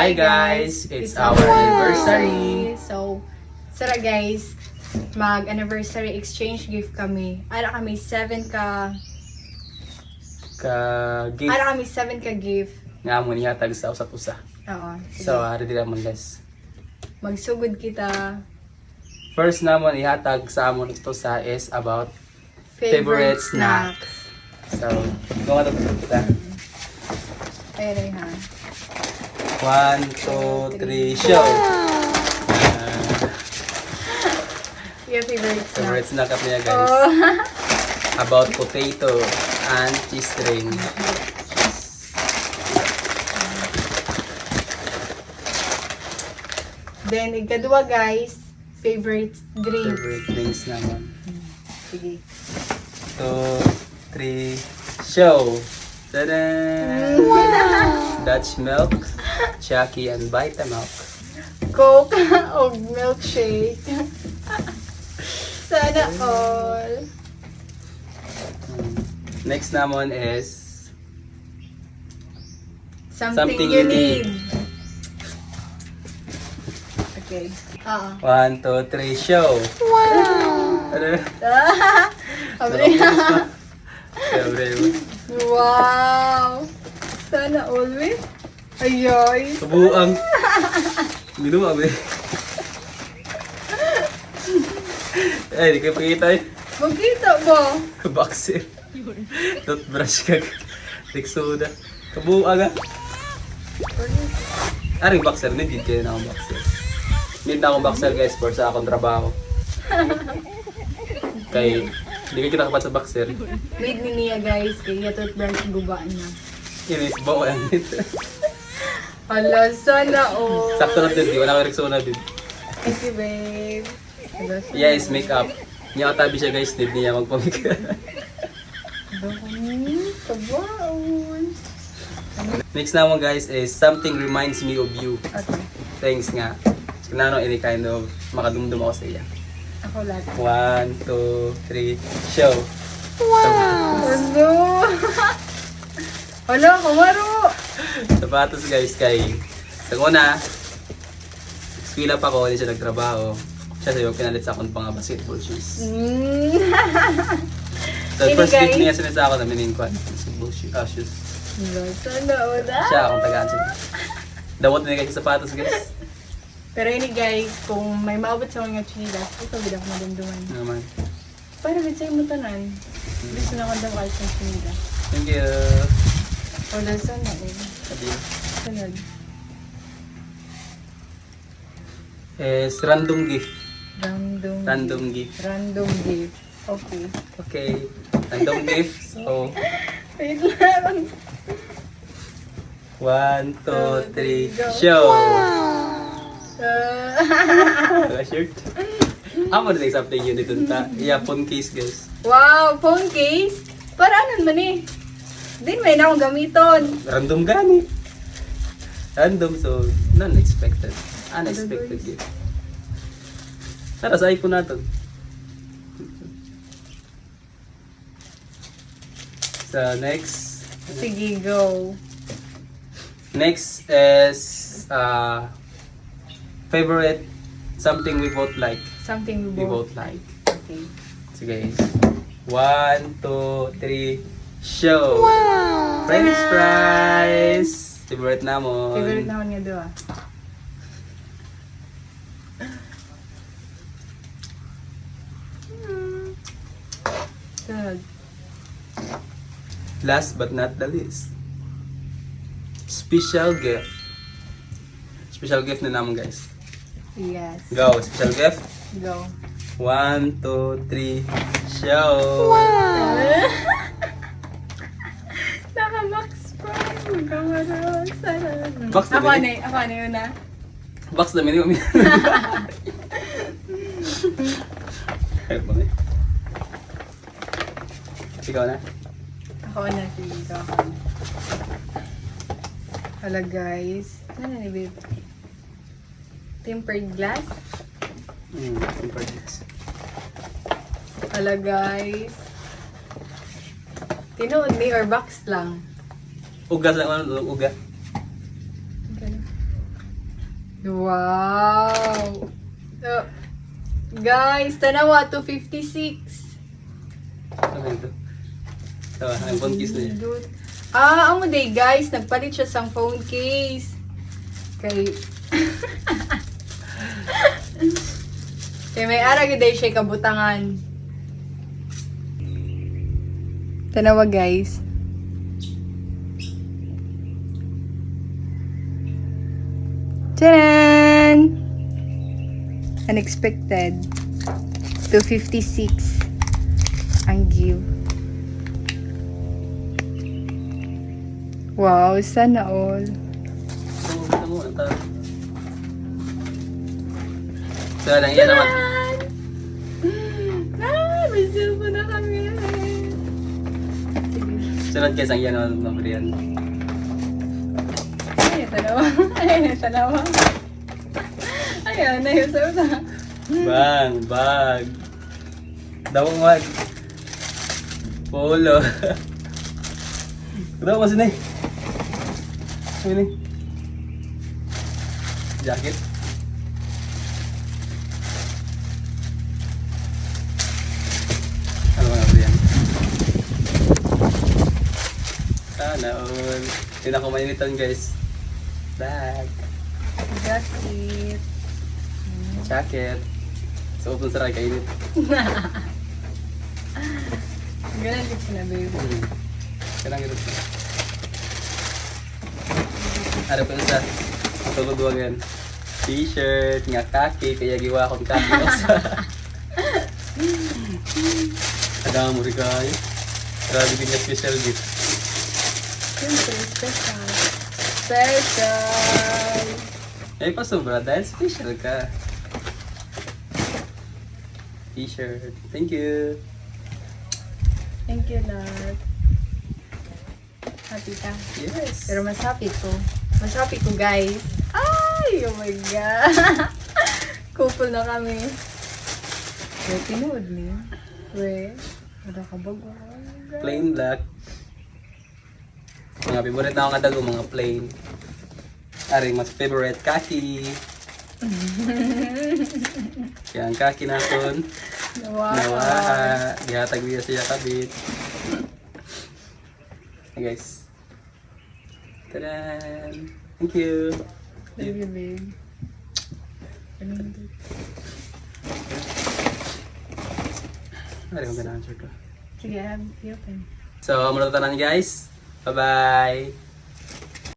Hi guys! It's our anniversary! So, sara guys, mag-anniversary exchange gift kami. Ara kami 7 ka Ka-gift Ara kami 7 ka gift. nga mo nihatag sa usap-usa. Oo. Sige. So, hari dira man guys. Magsugod kita. First naman ihatag sa amon ito sa is about favorite snacks. So, kung ano kita. Ayun ha. 1, 2, 3, show! Your favorite Favorite snack. snack niya guys. Oh. About potato and cheese string. Then, ikadua guys, favorite drinks. Favorite drinks naman. Sige. 2, 3, show! Tada! Dutch milk, Chucky, and Vitamilk. Coke o milkshake. Sana all. Next naman is Something you need. Okay. 1, 2, 3, show! Wow! Siyempre, Wow! Sana always. Ayoy! kabuang. Minuwa ba? Ay, di kayo pakita eh. Magkita ba? Boxer. Toothbrush ka. Soda. Kabuang ah. Aring boxer, need kayo na akong boxer. Need na akong boxer guys for sa akong trabaho. Kay, hindi ka kita kapat sa boxer. Made ni Nia guys. Kaya toothbrush guba niya. Inis, bawa yan. Hala, sana all. Sakto na din, di wala ko Rexona din. Thank you, babe. Hala, sana Yes, all. makeup. Niya katabi siya guys, need niya magpamika. Kabaon. Next naman guys is something reminds me of you. Okay. Thanks nga. So, ano, any kind of makadumdum ako sa iya. Ako lahat. 1, 2, 3, show! Ano? Hala, kumaro. Sapatos guys kay sa una, eskwela pa ko, hindi siya nagtrabaho. Siya sa'yo, pinalit sa akong pang basketball shoes. So Ini, first gift guys. niya sinisa ako na mininkuan, basketball shoes. Sana wala. Siya akong tagaan siya. Dawat na guys sa sapatos guys. Pero ini guys, kung may maabot sa mga chilas, ito bida ko madumduman. Naman. Para bit sa'yo mo tanan. Gusto na ko daw kahit ng chilas. Thank you. Wala sana eh. Adiyo. Sunod. Is random gift. Random gift. Random gift. Okay. Okay. Random gift. So, Wait lang. 1, 2, 3, show! Shirt. Ako na something yun dito ta. Phone case guys. Wow, phone case? Para anon man eh. Din may na akong gamiton. Random gani. Random so non-expected. Unexpected gift. Tara sa iPhone natin. So next. Sige, go. Next is favorite something we both like. Something We we both both. like. Okay. Sige. 1, 2, 3, show! French fries! Favorite namon. Favorite naman nga doon. Sunod. Last but not the least. Special gift. Special gift na naman guys. Yes. Go, special gift. Go. 1, 2, 3, show! Naka-box prize. Magkamaroon. Sana. Box na Ako ba na ako na yun na. Box na minimum. Ayun ba eh. Ikaw na. Ako na. Sige, ikaw ako na. Hala guys. Ano na ni babe? Tempered glass? Simple this. Hala guys. Tinuod ni or box lang? Ugas lang ano, uga. Ganun. Wow! So, guys, tanawa, 256. Ano ito? So, ang phone case na yan. Amo day guys, nagpalit siya sang phone case. Kay Kay may ara gyud day siya kabutangan. Tanawa guys. Taran! Unexpected. 256 ang give. Wow, sana all. Ano mo, ang tawag. So, lang yan naman. May cellphone na kami. Sunod guys, ang yan naman ng Brian. Ay, tanawa. Ay, tanawa. Ayan, nayusap na. Bang, bag. Dawang wag. Polo. Daw kasi na eh. Ano ni? Jacket. Ano nga ba yan? Sana all. Hindi na ko mainitan guys. Bag. Jacket. Jacket. So, kung saray kainit. Ganun din sila, babe. Kailangan ito. Ano pa isa? Tulog-wagan. T-shirt, nga kaki, kaya giwa akong kaki also. Adang mo regalo. Grabe din yung special gift. Siyempre, special. Special! Ay pa sobra dahil special ka. T-shirt. Thank you. Thank you, love. Happy ka? Yes. Pero mas happy ko. Mas happy ko, guys. Ay, oh my God. Couple na kami. Wait, tinood niya. Wait. Wala ka ba? Plain black. Mga favorite na ako nga dago, mga plain. Aring mas favorite, kaki. Kaya ang kaki natin. Wow. Nawa. Gihatag niya siya kabit. Hey guys. Tadaan! Thank you! Thank you, babe. Ano yung gana-answer ko? Sige, i-open. So, muna tanan guys. Bye-bye!